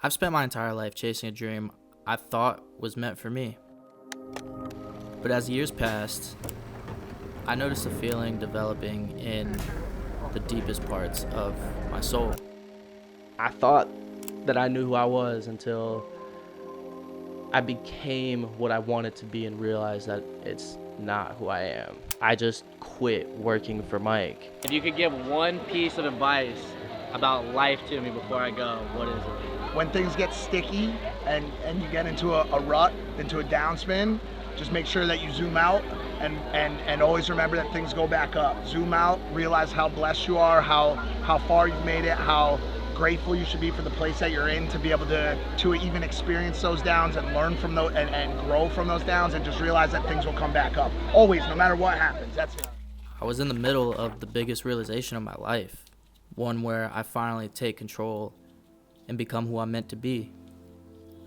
I've spent my entire life chasing a dream I thought was meant for me. But as years passed, I noticed a feeling developing in the deepest parts of my soul. I thought that I knew who I was until I became what I wanted to be and realized that it's not who I am. I just quit working for Mike. If you could give one piece of advice about life to me before I go, what is it? When things get sticky and you get into a rut, into a downspin, just make sure that you zoom out and always remember that things go back up. Zoom out, realize how blessed you are, how far you've made it, how grateful you should be for the place that you're in to be able to even experience those downs and learn from those and grow from those downs, and just realize that things will come back up. Always, no matter what happens, that's it. I was in the middle of the biggest realization of my life, one where I finally take control and become who I'm meant to be.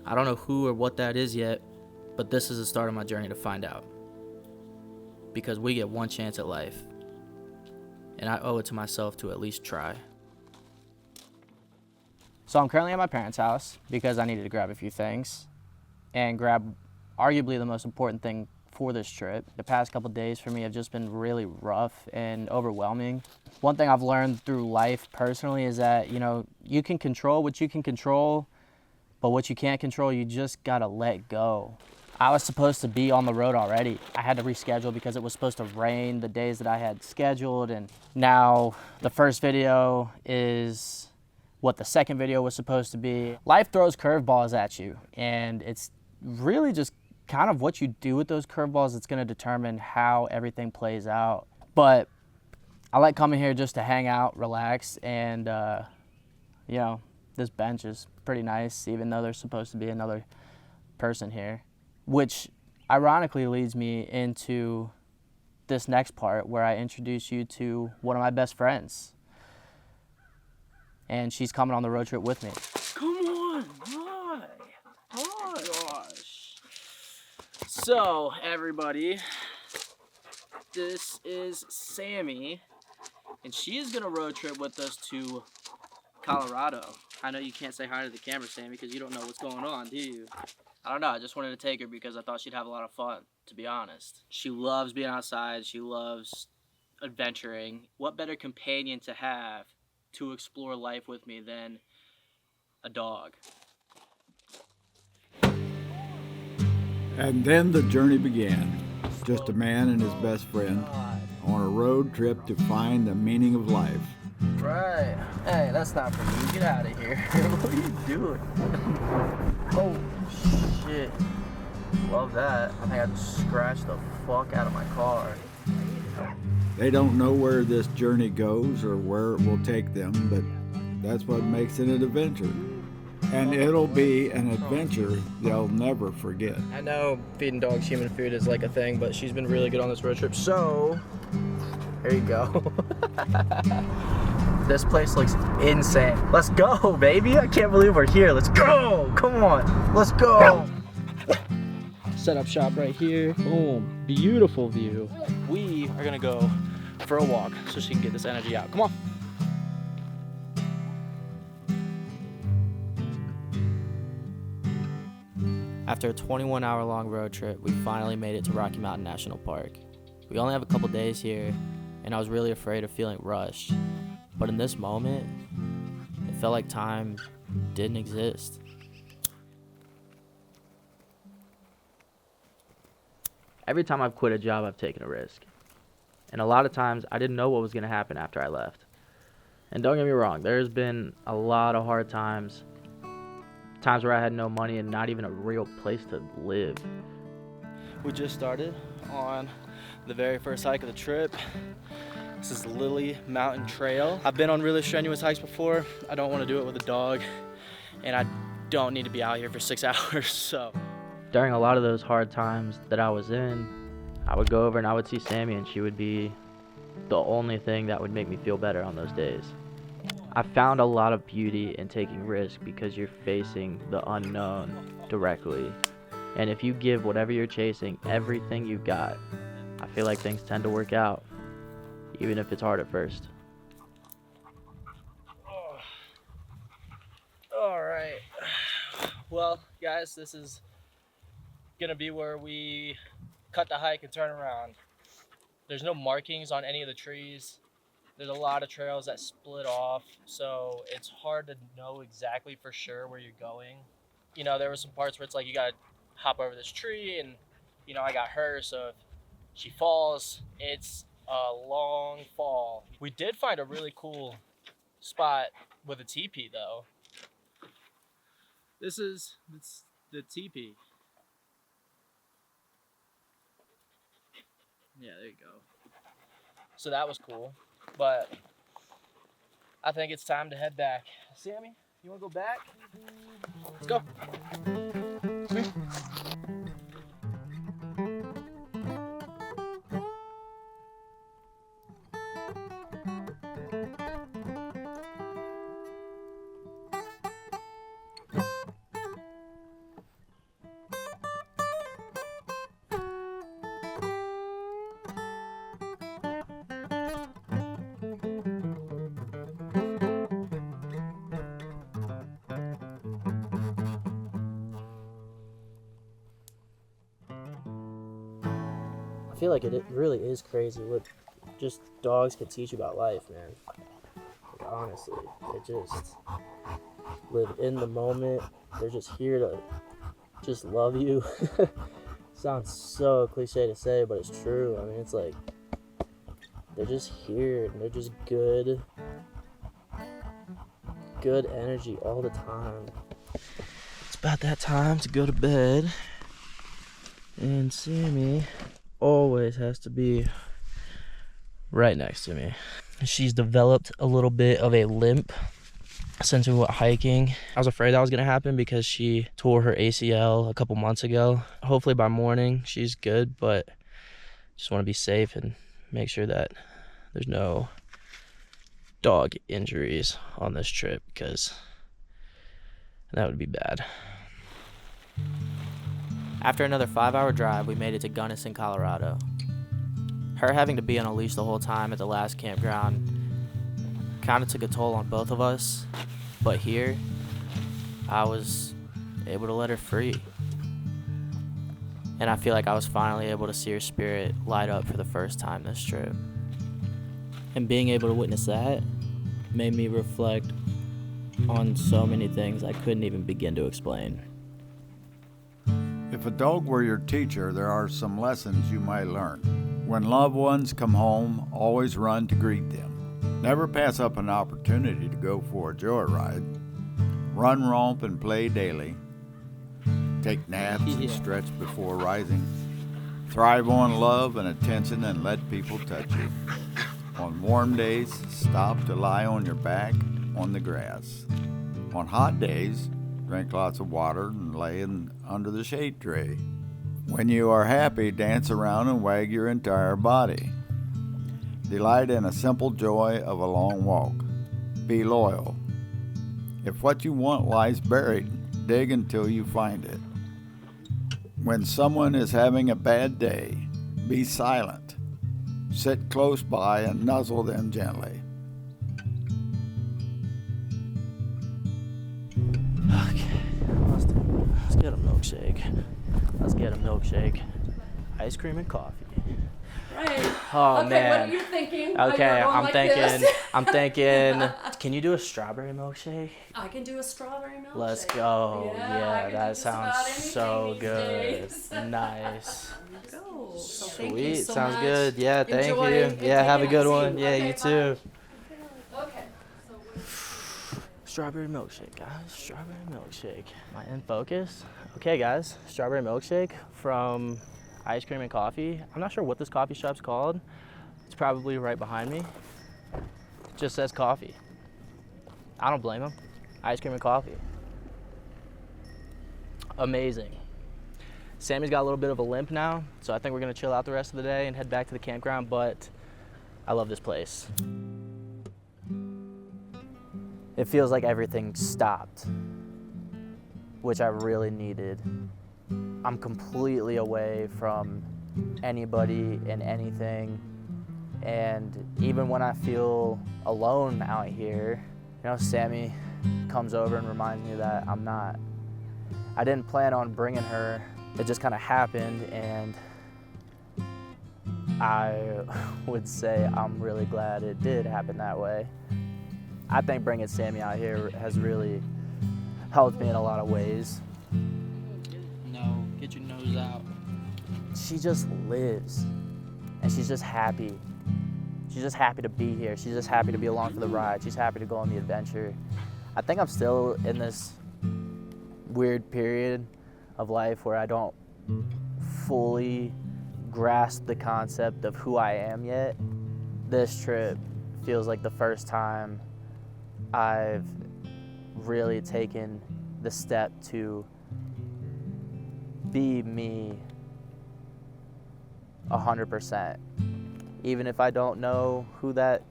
I don't know who or what that is yet, but this is the start of my journey to find out. Because we get one chance at life, and I owe it to myself to at least try. So I'm currently at my parents' house because I needed to grab a few things and grab arguably the most important thing for this trip. The past couple days for me have just been really rough and overwhelming. One thing I've learned through life personally is that, you can control what you can control, but what you can't control, you just gotta let go. I was supposed to be on the road already. I had to reschedule because it was supposed to rain the days that I had scheduled, and now the first video is what the second video was supposed to be. Life throws curveballs at you, and it's really just kind of what you do with those curveballs that's gonna determine how everything plays out. But I like coming here just to hang out, relax, and this bench is pretty nice, even though there's supposed to be another person here, which ironically leads me into this next part where I introduce you to one of my best friends. And she's coming on the road trip with me. Come on, hi. Oh my gosh. So, everybody, this is Sammy, and she is gonna road trip with us to Colorado. I know you can't say hi to the camera, Sammy, because you don't know what's going on, do you? I don't know, I just wanted to take her because I thought she'd have a lot of fun, to be honest. She loves being outside, she loves adventuring. What better companion to have to explore life with me than a dog? And then the journey began. Just a man and his best friend on a road trip to find the meaning of life. Right. Hey, that's not for me. Get out of here. What are you doing? Oh, shit. Love that. I think I just scratched the fuck out of my car. They don't know where this journey goes or where it will take them, but that's what makes it an adventure. And it'll be an adventure they'll never forget. I know feeding dogs human food is like a thing, but she's been really good on this road trip, so here you go. This place looks insane. Let's go, baby. I can't believe we're here. Let's go. Come on. Let's go. Set up shop right here. Boom. Beautiful view. We are gonna go for a walk so she can get this energy out. Come on. After a 21-hour-long road trip, we finally made it to Rocky Mountain National Park. We only have a couple days here, and I was really afraid of feeling rushed. But in this moment, it felt like time didn't exist. Every time I've quit a job, I've taken a risk. And a lot of times, I didn't know what was going to happen after I left. And don't get me wrong, there's been a lot of hard times. Times where I had no money and not even a real place to live. We just started on the very first hike of the trip. This is Lily Mountain Trail. I've been on really strenuous hikes before. I don't want to do it with a dog, and I don't need to be out here for 6 hours, so. During a lot of those hard times that I was in, I would go over and I would see Sammy, and she would be the only thing that would make me feel better on those days. I found a lot of beauty in taking risks because you're facing the unknown directly. And if you give whatever you're chasing everything you've got, I feel like things tend to work out, even if it's hard at first. All right. Well, guys, this is gonna be where we cut the hike and turn around. There's no markings on any of the trees. There's a lot of trails that split off, so it's hard to know exactly for sure where you're going. You know, there were some parts where it's like you gotta hop over this tree, and you know, I got her, so if she falls, it's a long fall. We did find a really cool spot with a teepee, though. It's the teepee. Yeah, there you go. So that was cool, but I think it's time to head back. Sammy, you wanna go back? Let's go. I feel like it really is crazy what just dogs can teach you about life, man. Like, honestly, they just live in the moment. They're just here to just love you. Sounds so cliche to say, but it's true. I mean, it's like they're just here and they're just good energy all the time. It's about that time to go to bed, and Sammy always has to be right next to me. She's developed a little bit of a limp since we went hiking. I was afraid that was gonna happen because she tore her ACL a couple months ago. Hopefully by morning she's good, but just want to be safe and make sure that there's no dog injuries on this trip, because that would be bad. After another 5-hour drive, we made it to Gunnison, Colorado. Her having to be on a leash the whole time at the last campground kind of took a toll on both of us, but here, I was able to let her free. And I feel like I was finally able to see her spirit light up for the first time this trip. And being able to witness that made me reflect on so many things I couldn't even begin to explain. If a dog were your teacher, there are some lessons you might learn. When loved ones come home, always run to greet them. Never pass up an opportunity to go for a joyride. Run, romp, and play daily. Take naps and stretch before rising. Thrive on love and attention and let people touch you. On warm days, stop to lie on your back on the grass. On hot days, drink lots of water and lay under the shade tree. When you are happy, dance around and wag your entire body. Delight in a simple joy of a long walk. Be loyal. If what you want lies buried, dig until you find it. When someone is having a bad day, be silent. Sit close by and nuzzle them gently. Let's get a milkshake. Let's get a milkshake. Ice cream and coffee. Right. Oh, okay, man. what are you thinking? while Okay, you're going I'm like thinking, this? I'm thinking, can you do a strawberry milkshake? I can do a strawberry milkshake. Let's go. Yeah, I Yeah, can do that just sounds about anything so these good. days. Nice. Go. So thank you Sweet. so Sounds much. good. Yeah, thank Enjoy. you. Yeah, have a good See one. you. Yeah, Okay, you bye. too. Okay. Strawberry milkshake, guys. Strawberry milkshake. Am I in focus? Okay, guys. Strawberry milkshake from Ice Cream and Coffee. I'm not sure what this coffee shop's called. It's probably right behind me. It just says coffee. I don't blame them. Ice Cream and Coffee. Amazing. Sammy's got a little bit of a limp now, so I think we're gonna chill out the rest of the day and head back to the campground, but I love this place. It feels like everything stopped, which I really needed. I'm completely away from anybody and anything, and even when I feel alone out here, you know, Sammy comes over and reminds me that I'm not I didn't plan on bringing her. It just kind of happened, and I would say I'm really glad it did happen that way. I think bringing Sammy out here has really helped me in a lot of ways. No, get your nose out. She just lives, and she's just happy. She's just happy to be here. She's just happy to be along for the ride. She's happy to go on the adventure. I think I'm still in this weird period of life where I don't fully grasp the concept of who I am yet. This trip feels like the first time I've really taken the step to be me 100%. Even if I don't know who that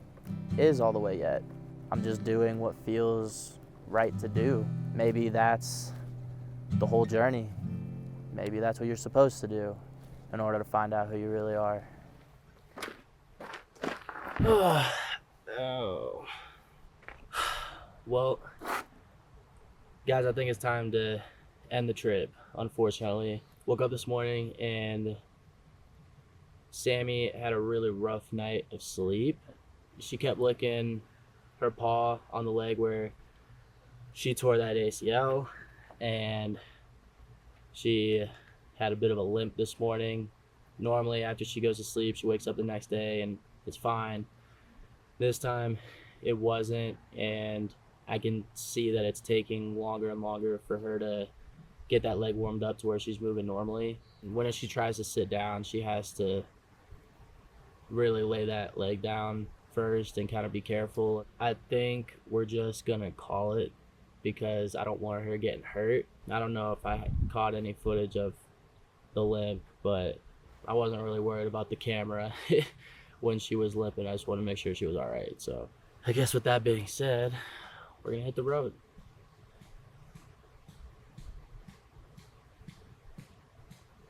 is all the way yet. I'm just doing what feels right to do. Maybe that's the whole journey. Maybe that's what you're supposed to do in order to find out who you really are. Oh. Well, guys, I think it's time to end the trip, unfortunately. Woke up this morning and Sammy had a really rough night of sleep. She kept licking her paw on the leg where she tore that ACL, and she had a bit of a limp this morning. Normally after she goes to sleep, she wakes up the next day and it's fine. This time it wasn't, and I can see that it's taking longer and longer for her to get that leg warmed up to where she's moving normally. And when she tries to sit down, she has to really lay that leg down first and kind of be careful. I think we're just gonna call it because I don't want her getting hurt. I don't know if I caught any footage of the limp, but I wasn't really worried about the camera when she was limping. I just wanted to make sure she was all right. So I guess with that being said, we're gonna hit the road.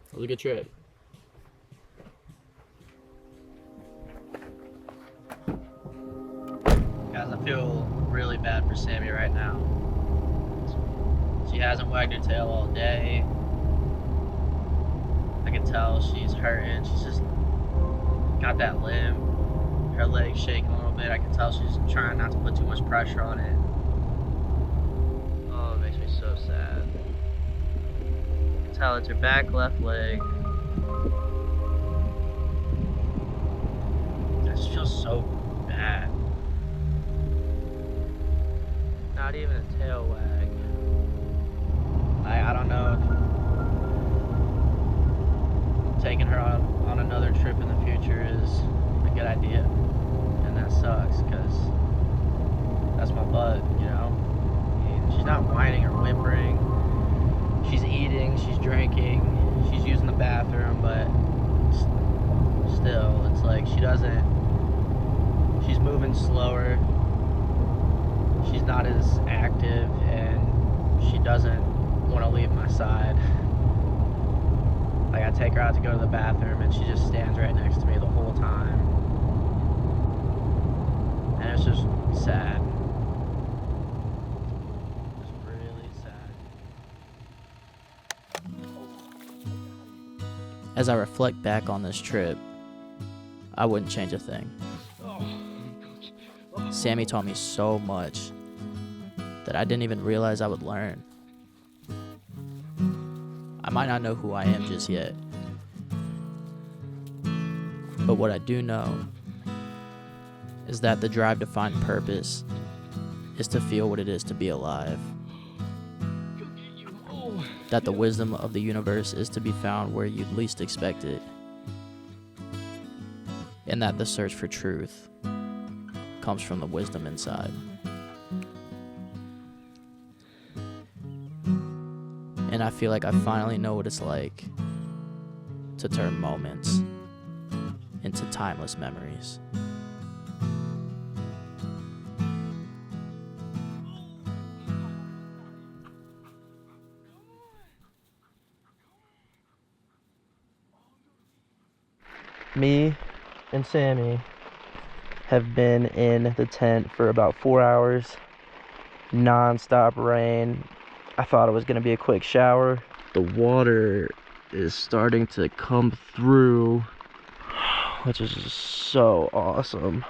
It was a good trip. Guys, I feel really bad for Sammy right now. She hasn't wagged her tail all day. I can tell she's hurting. She's just got that limp. Her leg's shaking a little bit. I can tell she's trying not to put too much pressure on it. Oh, it makes me so sad. I can tell it's her back left leg. I just feel so bad. Not even a tail wag. I don't know if taking her on another trip in the future is a good idea. And that sucks, because that's my bud, you know? I mean, she's not whining or whimpering. She's eating, she's drinking, she's using the bathroom, but still, it's like she's moving slower. She's not as active, and she doesn't want to leave my side. Like, I take her out to go to the bathroom and she just stands right next to me the whole time. And it's just sad. Just really sad. As I reflect back on this trip, I wouldn't change a thing. Sammy taught me so much that I didn't even realize I would learn. I might not know who I am just yet, but what I do know is that the drive to find purpose is to feel what it is to be alive. That the wisdom of the universe is to be found where you'd least expect it. And that the search for truth comes from the wisdom inside. And I feel like I finally know what it's like to turn moments into timeless memories. Me and Sammy have been in the tent for about 4 hours, non-stop rain, I thought it was gonna be a quick shower. The water is starting to come through, which is just so awesome.